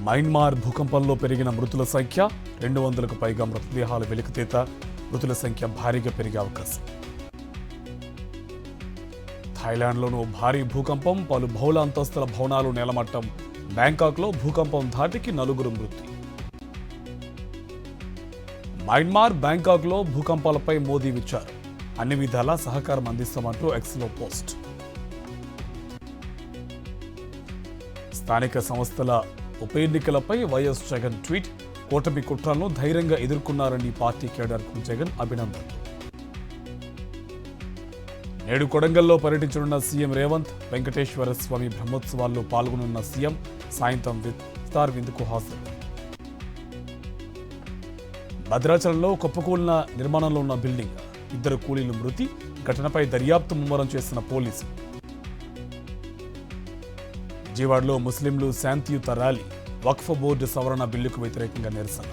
Myanmar భూకంపంలో పెరిగిన మృతుల సంఖ్య 200కు పైగా మృతదేహాలు వెలికితీత. మృతుల సంఖ్య భారీగా పెరిగే అవకాశం. థాయిలాండ్లోనూ భారీ భూకంపం, పలు బహుళ అంతస్తుల భవనాలు నేలమట్టం. బ్యాంకాక్లో భూకంపం ధాటికి 4 మృతి. మయన్మార్, బ్యాంకాక్లో భూకంపాలపై మోదీ విచారం. అన్ని విధాలా సహకారం అందిస్తామంటూ ఎక్స్లో పోస్ట్. స్థానిక సంస్థల ఉప ఎన్నికలపై వైఎస్ జగన్ ట్వీట్. కూటమి కుట్రలను ధైర్యంగా ఎదుర్కొన్నారని పార్టీ కేడర్కు జగన్ అభినందన. నేడు కొడంగల్లో పర్యటించనున్న సీఎం రేవంత్. వెంకటేశ్వర స్వామి బ్రహ్మోత్సవాల్లో పాల్గొనున్న సీఎం సాయంత్రం ఇఫ్తార్ విందుకు హాజరు. భద్రాచలంలో కుప్పకూలిన నిర్మాణంలో ఉన్న బిల్డింగ్, 2 కూలీలు మృతి. ఘటనపై దర్యాప్తు ముమ్మరం చేసిన పోలీసులు. విజయవాడలో ముస్లింలు శాంతియుత ర్యాలీ. వక్ఫ్ బోర్డు సవరణ బిల్లుకు వ్యతిరేకంగా నిరసన.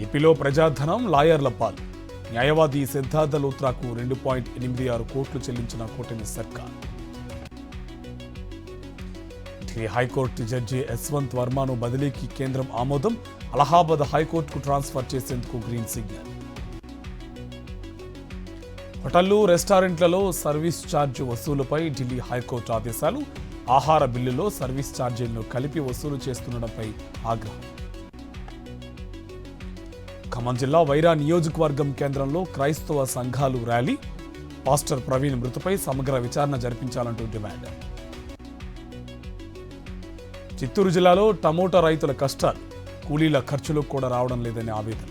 ఏపీలో ప్రజాధనం లాయర్ల పాలు. న్యాయవాది సిద్ధార్థ లూత్రాకు 2.86 కోట్లు చెల్లించిన కూటమి సర్కార్. ఢిల్లీ హైకోర్టు జడ్జి యశ్వంత్ వర్మను బదిలీకి కేంద్రం ఆమోదం. అలహాబాద్ హైకోర్టుకు ట్రాన్స్ఫర్ చేసేందుకు గ్రీన్ సిగ్నల్. హోటళ్లు, రెస్టారెంట్లలో సర్వీస్ ఛార్జ్ వసూలుపై ఢిల్లీ హైకోర్టు ఆదేశాలు. ఆహార బిల్లులో సర్వీస్ ఛార్జీలను కలిపి వసూలు చేస్తుండడంపై ఆగ్రహం. ఖమ్మం జిల్లా వైరా నియోజకవర్గం కేంద్రంలో క్రైస్తవ సంఘాలు ర్యాలీ. పాస్టర్ ప్రవీణ్ మృతిపై సమగ్ర విచారణ జరిపించాలంటూ డిమాండ్. చిత్తూరు జిల్లాలో టమోటా రైతుల కష్టాలు. కూలీల ఖర్చులు కూడా రావడం లేదని ఆవేదన.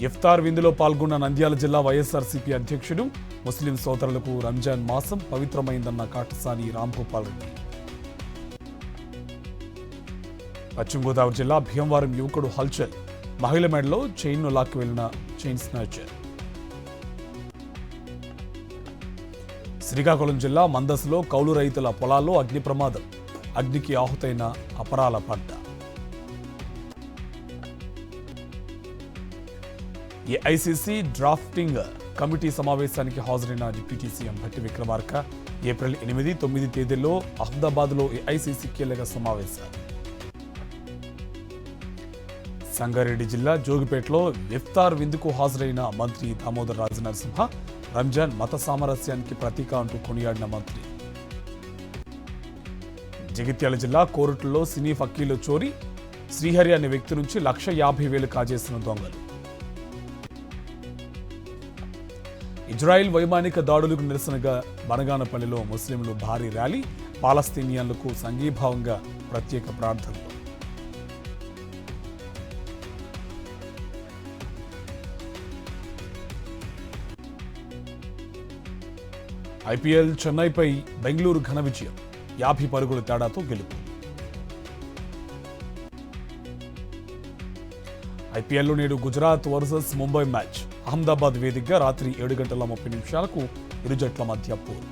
ఇఫ్తార్ విందులో పాల్గొన్న నంద్యాల జిల్లా వైఎస్ఆర్సీపీ అధ్యక్షుడు. ముస్లిం సోదరులకు రంజాన్ మాసం పవిత్రమైందన్న కాటసాని రాంగోపాల్ రెడ్డి. పశ్చిమ గోదావరి జిల్లా భీమవరం యువకుడు హల్చల్. మహిళ మెడలో చైన్ను లాక్కి వెళ్లిన చైన్ స్నాచర్. శ్రీకాకుళం జిల్లా మందస్లో కౌలు రైతుల పొలాల్లో అగ్ని ప్రమాదం. అగ్నికి ఆహుతైన అపరాల పంట. ఏఐసీసీ డ్రాఫ్టింగ్ కమిటీ సమావేశానికి హాజరైన deputy CM Bhatti Vikramarka. April 8, 9 తేదీల్లో అహ్మదాబాద్లో ఏఐసీసీ కీలక సమావేశాలు. సంగారెడ్డి జిల్లా జోగిపేటలో ఇఫ్తార్ విందుకు హాజరైన మంత్రి దామోదర్ రాజనరసింహ. రంజాన్ మత సామరస్యానికి ప్రతీక అంటూ కొనియాడిన మంత్రి. జగిత్యాల జిల్లా కోరుట్లలో సినీ ఫక్కీలో చోరీ. శ్రీహరి అనే వ్యక్తి నుంచి 1,50,000 కాజేసిన దొంగలు. ఇజ్రాయిల్ వైమానిక దాడులకు నిరసనగా బనగానపల్లిలో ముస్లింలు భారీ ర్యాలీ. పాలస్తీనియన్లకు సంఘీభావంగా ప్రత్యేక ప్రార్థనలు. ఐపీఎల్ చెన్నైపై బెంగళూరు ఘన విజయం. 50 పరుగుల తేడాతో గెలుపు. ఐపీఎల్లో నేడు గుజరాత్ వర్సెస్ ముంబై మ్యాచ్. అహ్మదాబాద్ వేదికగా రాత్రి 7:30 ఇరు జట్ల మధ్య పోరు.